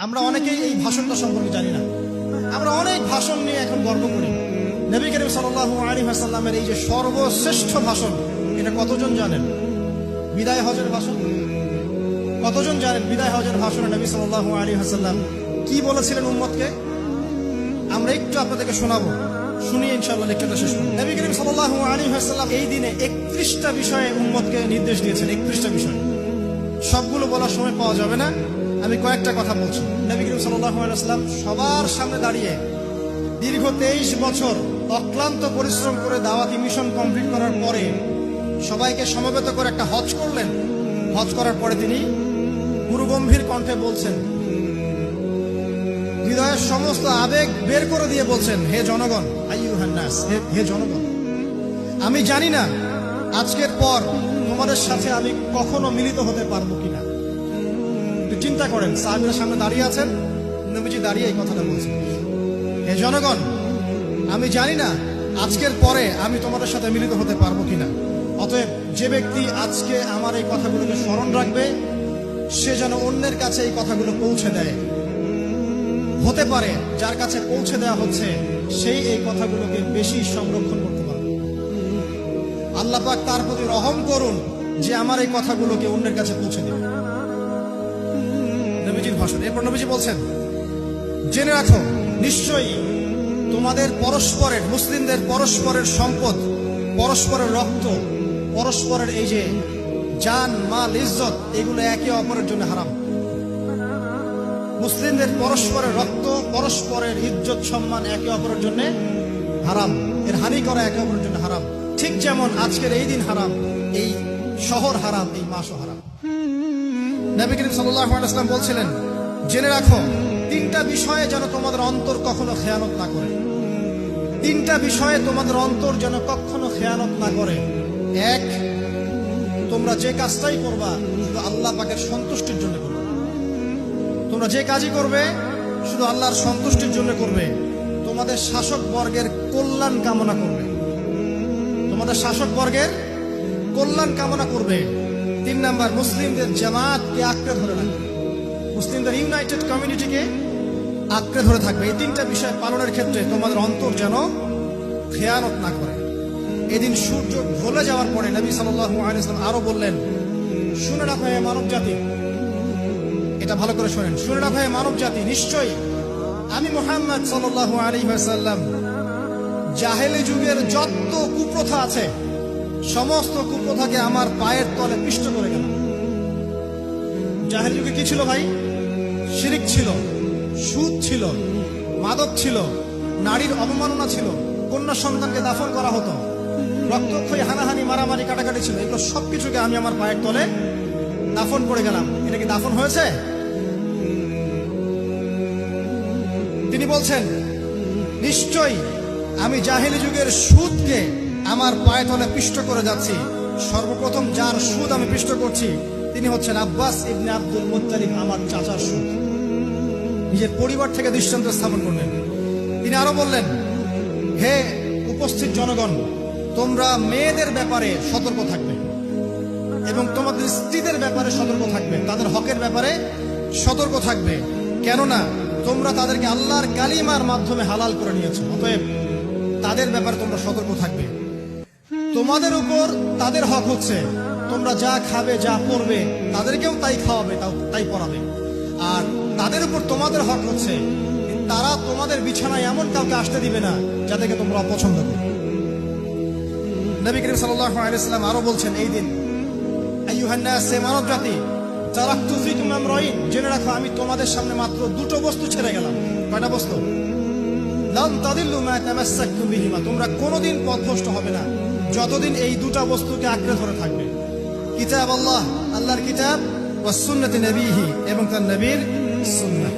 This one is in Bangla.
আমরা অনেকেই এই ভাষণটা সম্পর্কে জানি না। আমরা অনেক ভাষণ নিয়ে এখন গর্ব করি। নবী করিম সাল্লাল্লাহু আলাইহি ওয়াসাল্লামের এই যে সর্বশ্রেষ্ঠ ভাষণ, এটা কতজন জানেন? বিদায় হজের ভাষণ। কতজন জানেন বিদায় হজের ভাষণে নবী সাল্লাল্লাহু আলাইহি ওয়াসাল্লাম কি বলেছিলেন উম্মতকে? আমরা একটু আপনাদেরকে শোনাবো, শুনিয়ে ইনশাআল্লাহ লেকচারটা শেষ করব। নবী করিম সাল্লাল্লাহু আলাইহি ওয়াসাল্লাম এই দিনে 31টা বিষয়ে উম্মতকে নির্দেশ দিয়েছেন। 31টা বিষয়, সবগুলো বলার সময় পাওয়া যাবে না, আমি কয়েকটা কথা বলছি। নবী করিম সাল্লাল্লাহু আলাইহি ওয়াসাল্লাম সবার সামনে দাঁড়িয়ে দীর্ঘ 23 বছর অক্লান্ত পরিশ্রম করে দাওয়াতি মিশন কমপ্লিট করার পরে সবাইকে সমবেত করে একটা হজ করলেন। হজ করার পরে তিনি গুরুগম্ভীর কণ্ঠে বলছেন, হৃদয়ের সমস্ত আবেগ বের করে দিয়ে বলছেন, হে জনগণ, আইয়ুহান নাস, হে জনগণ, আমি জানি না আজকের পর তোমাদের সাথে আমি কখনো মিলিত হতে পারবো কিনা। চিন্তা করেন, সাহাবীরা সামনে দাঁড়িয়ে আছেন, নবীজি দাঁড়িয়ে এই কথাটা বলছেন, হে জনগণ, আমি জানি না আজকের পরে আমি তোমাদের সাথে মিলিত হতে পারবো কিনা। অতএব যে ব্যক্তি আজকে আমার এই কথাগুলোকে স্মরণ রাখবে, সে যেন অন্যের কাছে এই কথাগুলো পৌঁছে দেয়। হতে পারে যার কাছে পৌঁছে দেওয়া হচ্ছে সেই এই কথাগুলোকে বেশি সংরক্ষণ করতে পারবে। আল্লাহ পাক তার প্রতি রহম করুন যে আমার এই কথাগুলোকে অন্যের কাছে পৌঁছে দেবে। নবীজির ভাষণ। এরপর নবীজি বলছেন, জেনে রাখো, নিশ্চয়ই তোমাদের পরস্পরের, মুসলিমদের পরস্পরের সম্পদ, পরস্পরের রক্ত, পরস্পরের এই যে জান, মাল, ইজ্জত, এগুলো একে অপরের জন্য হারাম। মুসলিমদের পরস্পরের রক্ত, পরস্পরের ইজ্জত, সম্মান একে অপরের জন্য হারাম। এর হানি করা একে অপরের জন্য হারাম। ঠিক যেমন আজকের এই দিন হারাম, এই শহর হারাম, এই মাসও হারাম। নবী করিম সাল্লাল্লাহু আলাইহি ওয়াসাল্লাম বলছিলেন, জেনে রাখো, 3টা বিষয়ে যেন তোমাদের অন্তর কখনো খেয়ানত না করে। 3টা বিষয়ে তোমাদের অন্তর যেন কখনো খেয়ানত না করে। 1, তোমরা যে কাজটাই করবা শুধু আল্লাহ পাকের সন্তুষ্টির জন্য করবে। তোমরা যে কাজই করবে শুধু আল্লাহর সন্তুষ্টির জন্য করবে। তোমাদের শাসক বর্গের কল্যাণ কামনা করবে। তোমাদের শাসক বর্গের কল্যাণ কামনা করবে। 3 নাম্বার, মুসলিমদের জামাতকে আঁকড়ে ধরে রাখবে। মুসলিমদের ইউনাইটেড কমিউনিটিকে আঁকড়ে ধরে থাকবে। এই 3টা বিষয় পালনের ক্ষেত্রে তোমাদের অন্তর যেন খেয়ানত না করে। এদিন সূর্য ঢলে যাওয়ার পরে নবী সাল্লাল্লাহু আলাইহি ওয়াসাল্লাম আরো বললেন, শুনে রাখো হে মানব জাতি, এটা ভালো করে শোনেন, শুনে রাখো হে মানব জাতি, নিশ্চয়ই আমি মুহাম্মদ সাল্লাল্লাহু আলাইহি ওয়াসাল্লাম জাহেলি যুগের যত কুপ্রথা আছে সমস্ত কুপ্রথাকে আমার পায়ের তলে পিষ্ট করে গেলাম। জাহেলি যুগে কি ছিল ভাই? শিরিক ছিল, সুদ ছিল, মাদক ছিল, নারীর অবমাননা ছিল, কন্যা সন্তানকে দাফন করা হতো, রক্তক্ষয়ী, হানাহানি, মারামারি, কাটাকাটি ছিল। এগুলো সবকিছুকে আমি আমার পায়ের তলে দাফন করে গেলাম। এটা কি দাফন হয়েছে? তিনি বলছেন, নিশ্চয়ই আমি জাহেলি যুগের সুদকে আমার পায়ে তলে পিষ্ট করে যাচ্ছি। সর্বপ্রথম যার সুদ আমি পিষ্ট করছি তিনি হচ্ছেন আব্বাস ইবনে আব্দুল মুত্তালিব, আমার চাচার সুদ। নিজের পরিবার থেকে দৃষ্টান্ত স্থাপন করলেন। তিনি আরো বললেন, হে উপস্থিত জনগণ, তোমরা মেয়েদের ব্যাপারে সতর্ক থাকবে এবং তোমাদের স্ত্রীদের ব্যাপারে সতর্ক থাকবে, তাদের হকের ব্যাপারে সতর্ক থাকবে, কেননা তোমরা তাদেরকে আল্লাহর কালিমার মাধ্যমে হালাল করে নিয়েছো। অতএব তাদের ব্যাপারে তোমরা সতর্ক থাকবে। তোমাদের উপর তাদের হক হচ্ছে তোমরা যা খাবে, যা পরবে, তাদেরকেও তাই খাওয়াবে, তাই পরাবে। আর তাদের উপর তোমাদের হক হচ্ছে তারা তোমাদের বিছানায় এমন কাউকে আসতে দিবে না যাদেরকে তোমরা অপছন্দ করো। নবী করিম সাল্লাল্লাহু আলাইহি ওয়াসাল্লাম আরো বলছেন, এই দিন, আইয়ুহান নাস, হে মানব জাতি, তারাকতু ফীকুম আমরাইন, জেনে রাখো আমি তোমাদের সামনে মাত্র 2টো বস্তু ছেড়ে গেলাম। কয়টা বস্তু? লান তাদিল্লু মা তামাসসাকতুম বিহিমা, তোমরা কোনোদিন পথভ্রষ্ট হবে না যতদিন এই 2টা বস্তুকে আঁকড়ে ধরে থাকবে। কিতাব আল্লাহ, আল্লাহর কিতাব, ওয়া সুন্নতি নবীহি, এবং তার নবীর সুন্নাহ।